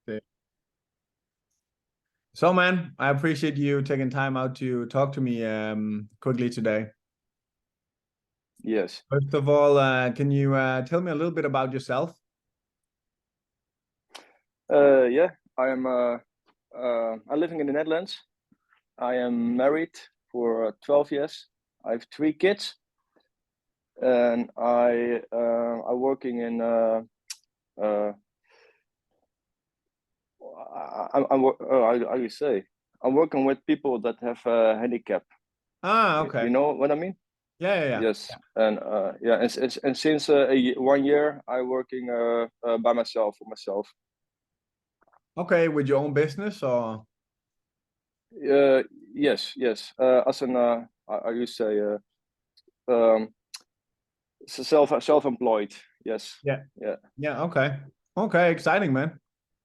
Okay. So, man, I appreciate you taking time out to talk to me quickly today. Yes. First of all, can you tell me a little bit about yourself? Yeah. I'm living in the Netherlands. I am married for 12 years. I have 3 kids, and I'm working in. Uh, how do you say? I'm working with people that have a handicap. Ah, You okay. know what I mean? Yeah, yeah, yeah. Yes. And yeah, and since 1 year, I'm working by myself for myself. Okay, with your own business or? Uh, yes, yes. As an how you say um, self-employed. Yes. Yeah. Yeah. Yeah, okay. Okay, exciting, man.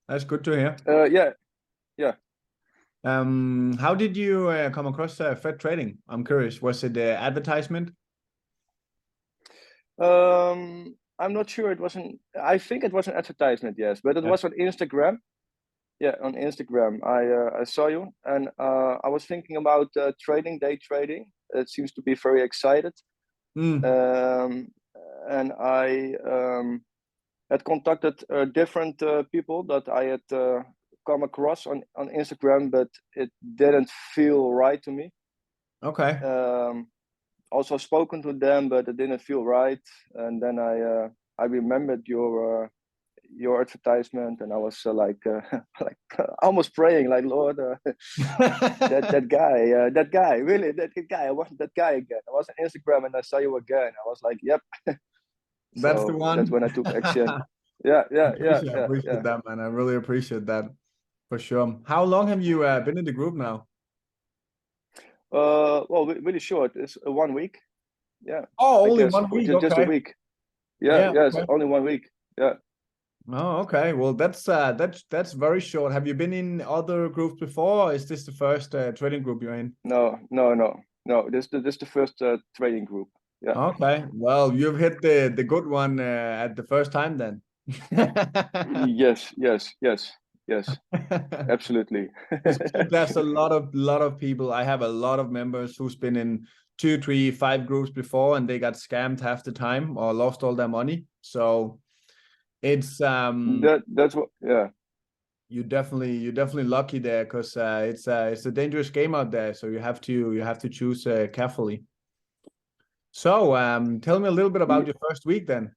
That's good to hear. Yeah. Yeah. How did you come across Fed trading? I'm curious. Was it advertisement? I'm not sure. It wasn't. I think it was an advertisement. Yes, but it Yeah. was on Instagram. Yeah, on Instagram. I saw you, and I was thinking about trading, day trading. It seems to be very excited. Mm, Um, and I had contacted different people that I had come across on Instagram, but it didn't feel right to me. okay. Um, Also spoken to them, but it didn't feel right. And then I remembered your advertisement, and I was like almost praying, like Lord, that guy, really, that guy. I want that guy again. I was on Instagram and I saw you again. I was like, yep. That's the So that's one. when I took action. Yeah, yeah, yeah, I yeah, appreciate yeah. that, man. I really appreciate that for sure. How long have you been in the group now? Well, really short. It's 1 week. Yeah, Oh, I only guess 1 week. just a Okay. week. Yeah, Yeah. yes, Okay. only 1 week. Yeah. Oh, okay. Well, that's very short. Have you been in other groups before, or is this the first trading group you're in? No, no, no, no. This the first trading group. Yeah. Okay. Well, you've hit the good one at the first time then. Yes, yes, yes, yes. Absolutely. There's a lot of people. I have a lot of members who's been in two, three, five groups before, and they got scammed half the time or lost all their money. So it's That's what. Yeah. you're definitely lucky there because it's a dangerous game out there. So you have to choose carefully. So tell me a little bit about Ye- your first week then.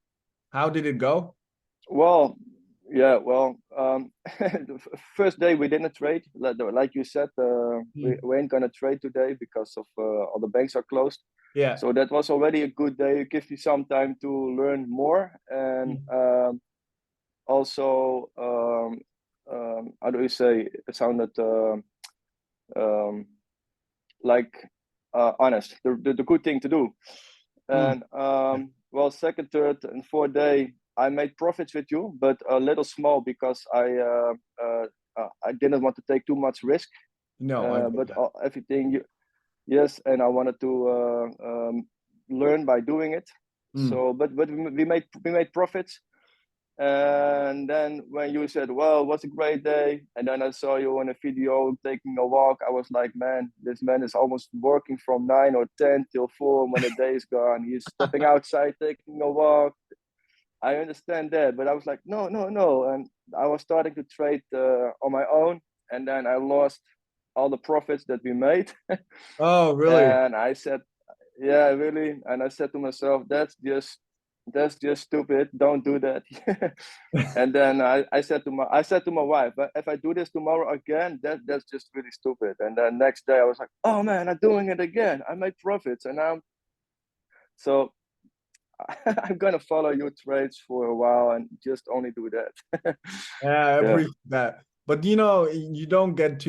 How did it go? Well, yeah. Well, the first day we didn't trade. Like you said, Mm. we ain't gonna trade today because of all the banks are closed. Yeah. So that was already a good day. It gives me some time to learn more, and Mm. also how do you say? It sounded um, like honest. The good thing to do. Mm. And well, second, third, and fourth day, I made profits with you, but a little small because I didn't want to take too much risk. No, I get But that. everything, yes, and I wanted to learn by doing it. Mm. So, but we made profits. And then when you said, "Well, it was a great day," and then I saw you on a video taking a walk, I was like, "Man, this man is almost working from 9 or 10 till 4 when the day is gone. He's stepping outside, taking a walk." I understand that, but I was like, "No, no, no!" And I was starting to trade on my own, and then I lost all the profits that we made. Oh, really? And I said, yeah, really. And I said to myself, that's just stupid. Don't do that. And then I said to my wife, if I do this tomorrow again, that's just really stupid. And then next day I was like, oh man, I'm doing it again. I made profits, and so I'm gonna follow your trades for a while and just only do that. Yeah, I Yeah. appreciate that. But if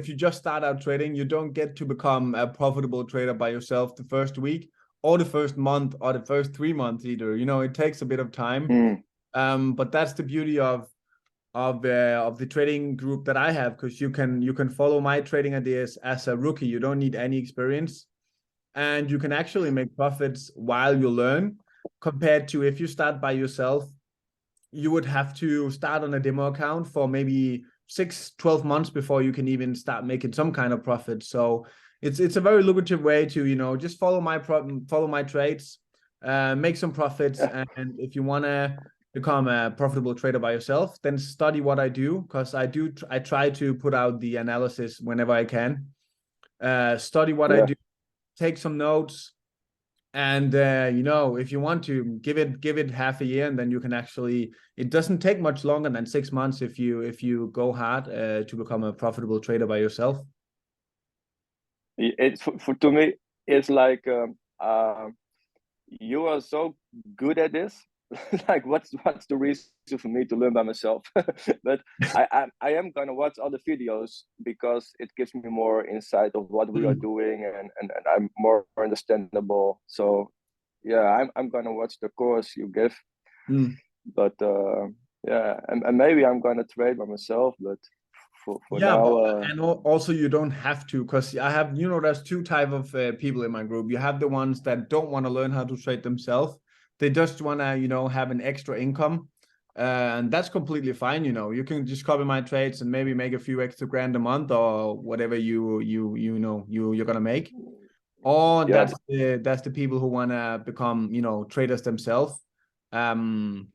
you just start out trading, you don't get to become a profitable trader by yourself the first week or the first month or the first 3 months either. It takes a bit of time. Mm, But that's the beauty of the trading group that I have, because you can follow my trading ideas as a rookie. You don't need any experience, and you can actually make profits while you learn, compared to if you start by yourself. you would have to start on a demo account for maybe 6-12 months before you can even start making some kind of profit. So it's a very lucrative way to, you know, just follow my trades, make some profits. Yeah, And if you want to become a profitable trader by yourself, then study what I do, because I try to put out the analysis whenever I can. Study what I yeah. do, take some notes, and you know, if you want to give it half a year, and then you can actually, it doesn't take much longer than 6 months if you go hard to become a profitable trader by yourself. It's for to me, it's like you are so good at this. Like, what's the reason for me to learn by myself? But I am gonna watch other videos because it gives me more insight of what we are Mm. doing, and I'm more understandable. So yeah, I'm gonna watch the course you give. Mm. But yeah, and maybe I'm gonna trade by myself. But for Yeah, now, but and also you don't have to, because I have, you know, there's two type of people in my group. You have the ones that don't want to learn how to trade themselves. They just want to, you know, have an extra income. And that's completely fine. You know, you can just copy my trades and maybe make a few extra grand a month or whatever you know you're gonna make. Or yeah, that's the people who want to become, you know, traders themselves. Um,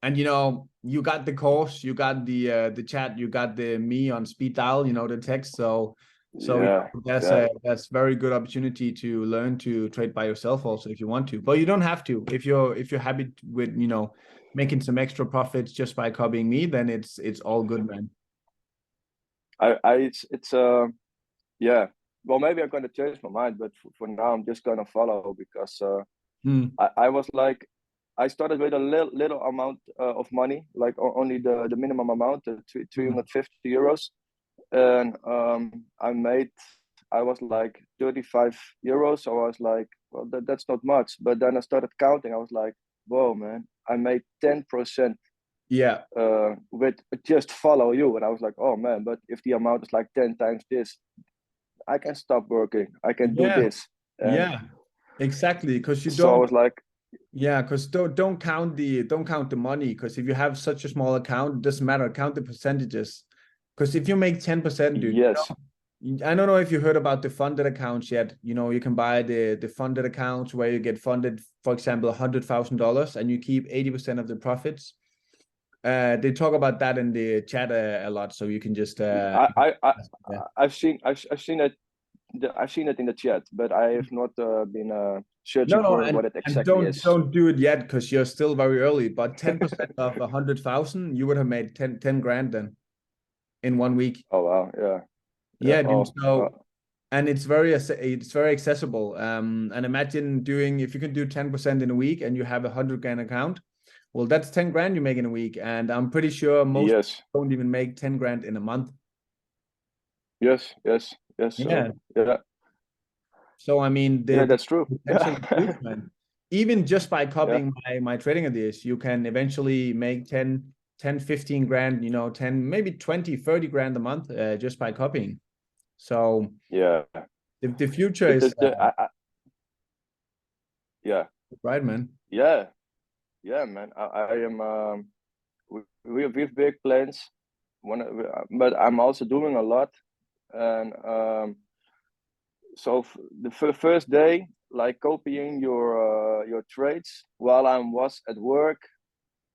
and you know, you got the course, you got the chat, you got the me on speed dial, you know, the text. So you yeah, know, yeah. that's very good opportunity to learn to trade by yourself also if you want to. But you don't have to. If you're happy with, you know, making some extra profits just by copying me, then it's all good, man. It's yeah. Well, maybe I'm gonna change my mind, but for now, I'm just gonna follow because Hmm. I was like, I started with a little amount of money, like only the minimum amount, 350 euros, and I was like 35 euros. So I was like, well, that's not much. But then I started counting. I was like, whoa, man, I made 10% Yeah. with just follow you. And I was like, oh man, but if the amount is like 10 times this, I can stop working. I can do Yeah. this. And Yeah. Exactly. Because you so I don't. was like, Yeah, because don't count the money, because if you have such a small account, it doesn't matter. Count the percentages. Because if you make 10%, dude, you yes, know, I don't know if you heard about the funded accounts yet. You know, you can buy the funded accounts where you get funded, for example, $100,000, and you keep 80% of the profits. They talk about that in the chat a lot, so you can just I, I, I, yeah. I've seen it. I've seen it in the chat, but I have not been No, searching no, for what it and exactly don't is. don't do it yet because you're still very early. But 10% of 100,000, you would have made 10 grand then in 1 week. Oh wow, yeah, yeah. Yeah, dude. Oh, So, and it's very accessible. And imagine doing, if you can do 10% in a week and you have 100 grand account, well, that's 10 grand you make in a week. And I'm pretty sure most yes, don't even make 10 grand in a month. yes, yes, yes. Yeah. Yeah, So I mean, yeah, the that's true. potential Yeah, is huge, man. Even just by yeah, copying my trading ideas, you can eventually make 15 grand, you know, 10, maybe 20, 30 grand a month just by copying. So yeah. the future The, is the, the, yeah, bright, man. yeah, yeah, man. I am. We have big plans. But I'm also doing a lot, and so the first day, like copying your trades while I was at work,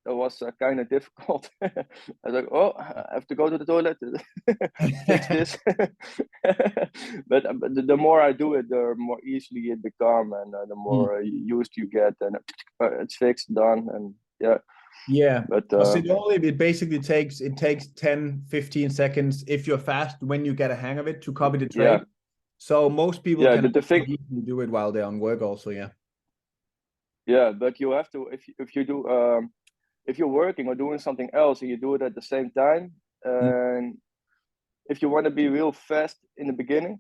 that was kind of difficult. I was like, oh, I have to go to the toilet, fix this. But the more I do it, the more easily it become, and the Mm. more used you get, and it's fixed, done, and yeah. Yeah. But Because it basically takes 10, 15 seconds if you're fast when you get a hang of it to copy the yeah, trade. So most people yeah. can The thing, easily do it while they're on work also, yeah. yeah. But you have to if you do if you're working or doing something else and you do it at the same time, Mm. and if you want to be real fast in the beginning,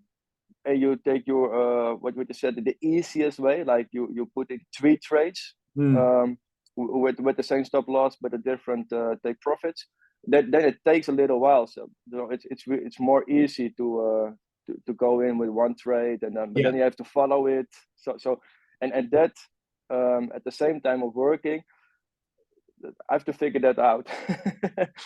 and you take your what you said the easiest way, like you put in three trades Mm. um, with the same stop loss but a different take profits. Then it takes a little while. So you know, it's more easy to go in with one trade, and then but Yeah. then you have to follow it. So and that at the same time of working, I have to figure that out.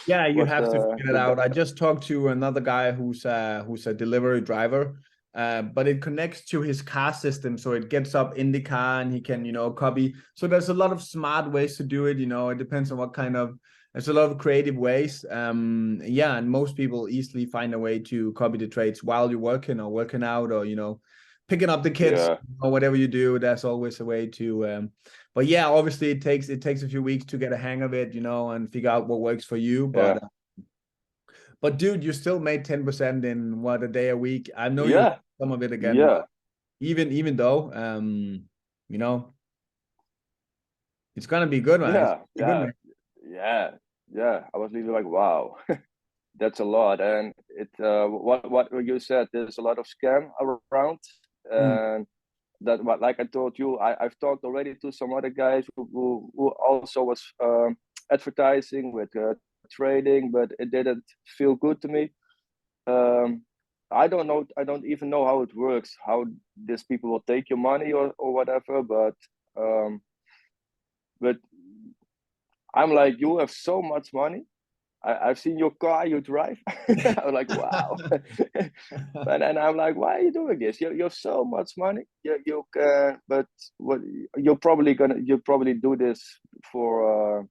Yeah, you What have to figure it the out. I just talked to another guy who's a delivery driver, but it connects to his car system, so it gets up in the car and he can, copy. So there's a lot of smart ways to do it. It depends on what kind of. There's a lot of creative ways. Yeah, and most people easily find a way to copy the traits while you're working or working out or picking up the kids yeah or whatever you do. There's always a way to. But yeah, obviously it takes a few weeks to get a hang of it, and figure out what works for you. yeah But dude, you still made 10% in what, a day a week. I know you yeah some of it again, yeah but even though you know, it's gonna be good, man. It's yeah gonna be good, yeah man. yeah yeah. I was really like, wow, that's a lot. And it what you said, there's a lot of scam around. Mm. And that, what, like I told you, I've talked already to some other guys who also was advertising with trading, but it didn't feel good to me. um I don't know, I don't even know how it works, how these people will take your money or whatever. Um but I'm like, you have so much money. I've seen your car you drive. I'm like, wow. And I'm like, why are you doing this? You have so much money. You can, but what you'll probably do this for.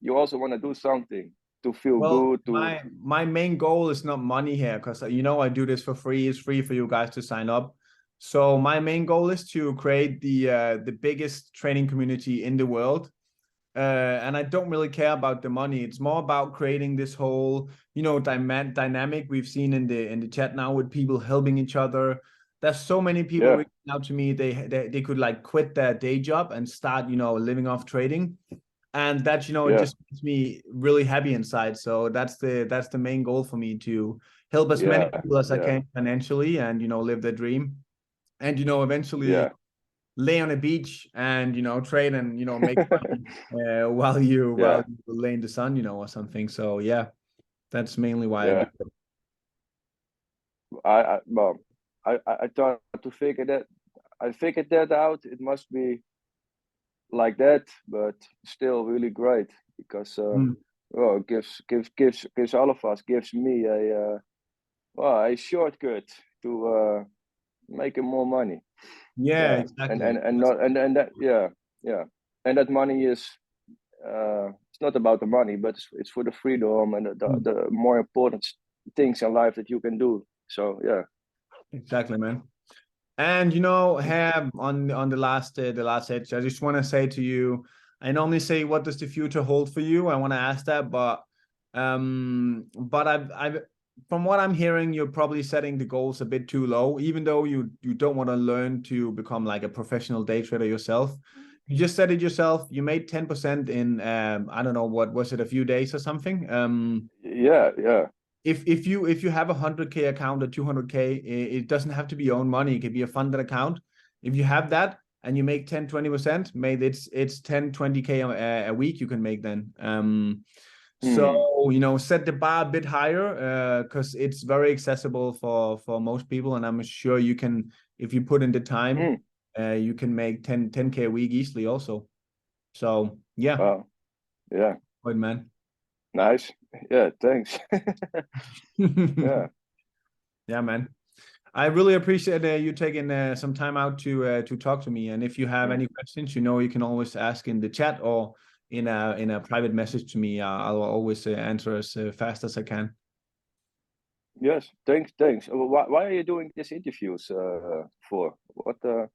You also want to do something to feel Well, good. To my main goal is not money here, because I do this for free. It's free for you guys to sign up. So my main goal is to create the biggest training community in the world. And I don't really care about the money. It's more about creating this whole, dynamic we've seen in the chat now, with people helping each other. There's so many people yeah, reaching out to me. They could like quit their day job and start, living off trading. And that, it yeah, just makes me really happy inside. So that's the main goal for me, to help as many yeah, people as I yeah, can financially, and live their dream. And eventually yeah, lay on a beach and trade and make money while you yeah, lay in the sun, or something. So yeah, that's mainly why I do yeah. it. Well, I thought to figure that. I figured that out. It must be like that, but still really great because Mm. well, it gives all of us, gives me a shortcut to making more money. Yeah, Yeah, and exactly. and and not and that yeah yeah, and that money is it's not about the money, but it's for the freedom and Mm. the more important things in life that you can do. So yeah. Exactly, man. And have on the last edge, I just want to say to you, I normally say, what does the future hold for you? I want to ask that, but I've from what I'm hearing, you're probably setting the goals a bit too low, even though you don't want to learn to become like a professional day trader yourself. You just said it yourself. You made 10% in I don't know, what was it, a few days or something. Yeah, yeah. If you have a 100K account or 200K, it doesn't have to be your own money. It could be a funded account. If you have that and you make 10-20%, maybe it's 10-20K a week you can make then. So Hmm. set the bar a bit higher, because it's very accessible for most people, and I'm sure you can, if you put in the time, Hmm. you can make 10K a week easily also. So yeah, Wow. Yeah. good man. Nice. Yeah. Thanks. Yeah. Yeah, man. I really appreciate you taking some time out to talk to me. And if you have Yeah. any questions, you can always ask in the chat or in a private message to me. I'll always answer as fast as I can. Yes. Thanks. Thanks. Why are you doing these interviews for? What's the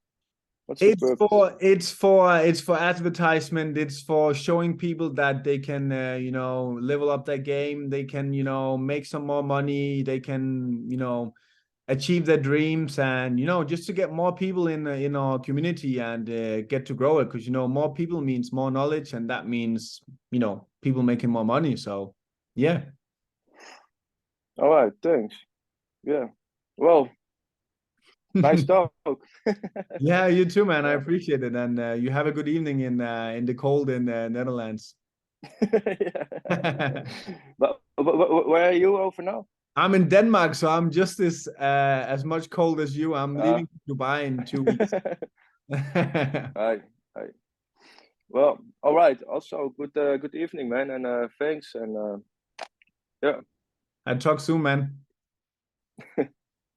It's purpose? for it's for it's for advertisement. It's for showing people that they can level up their game. They can make some more money. They can achieve their dreams, and just to get more people in our community and get to grow it, because more people means more knowledge, and that means people making more money. So yeah. All right. Thanks. Yeah. Well, nice talk. Yeah, you too, man. I Yeah. appreciate it, and you have a good evening in the cold in Netherlands. Yeah. But where are you over now? I'm in Denmark, so I'm just as much cold as you. I'm Uh, leaving Dubai in 2 weeks. I, I, Well, all right. Also, good evening, man, and thanks. And yeah. I talk soon, man.